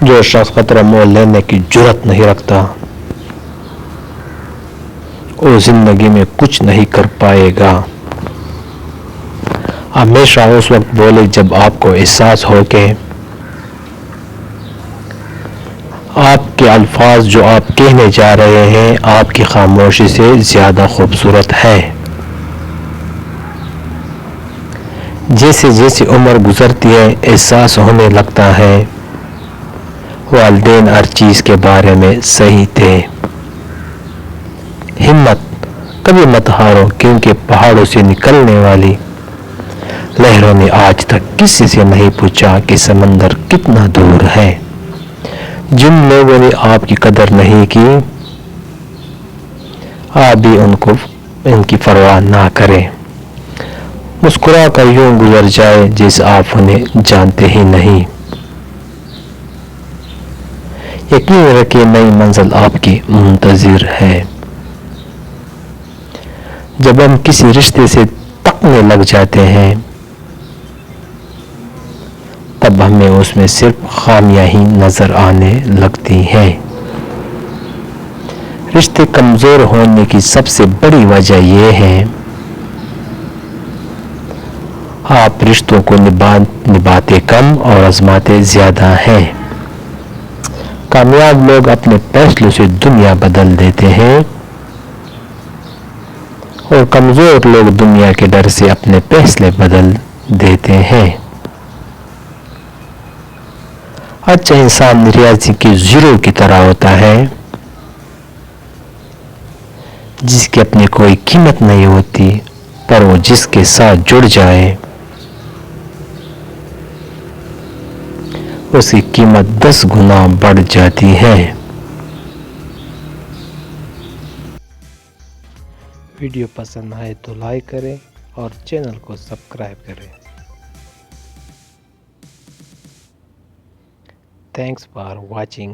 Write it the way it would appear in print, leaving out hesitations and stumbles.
جو شخص خطرہ مول لینے کی جرات نہیں رکھتا وہ زندگی میں کچھ نہیں کر پائے گا۔ ہمیشہ اس وقت بولے جب آپ کو احساس ہو کہ آپ کے الفاظ جو آپ کہنے جا رہے ہیں آپ کی خاموشی سے زیادہ خوبصورت ہے۔ جیسے جیسے عمر گزرتی ہے احساس ہونے لگتا ہے والدین ہر چیز کے بارے میں صحیح تھے۔ ہمت کبھی مت ہارو کیونکہ پہاڑوں سے نکلنے والی لہروں نے آج تک کسی سے نہیں پوچھا کہ سمندر کتنا دور ہے۔ جن لوگوں نے آپ کی قدر نہیں کی آپ بھی ان کی پرواہ نہ کریں۔ مسکرا کر یوں گزر جائے جیسے آپ انہیں جانتے ہی نہیں۔ یقین رکھیں نئی منزل آپ کی منتظر ہے۔ جب ہم کسی رشتے سے تکنے لگ جاتے ہیں تب ہمیں اس میں صرف خامیاں ہی نظر آنے لگتی ہیں۔ رشتے کمزور ہونے کی سب سے بڑی وجہ یہ ہے آپ رشتوں کو نبھاتے کم اور آزماتے زیادہ ہیں۔ کامیاب لوگ اپنے فیصلوں سے دنیا بدل دیتے ہیں اور کمزور لوگ دنیا کے ڈر سے اپنے فیصلے بدل دیتے ہیں۔ اچھا انسان ریاضی کے زیرو کی طرح ہوتا ہے جس کی اپنی کوئی قیمت نہیں ہوتی پر وہ جس کے ساتھ جڑ جائے اس کی قیمت 10 گنا بڑھ جاتی ہے۔ ویڈیو پسند آئے تو لائک کریں اور چینل کو سبسکرائب کریں۔ Thanks for watching.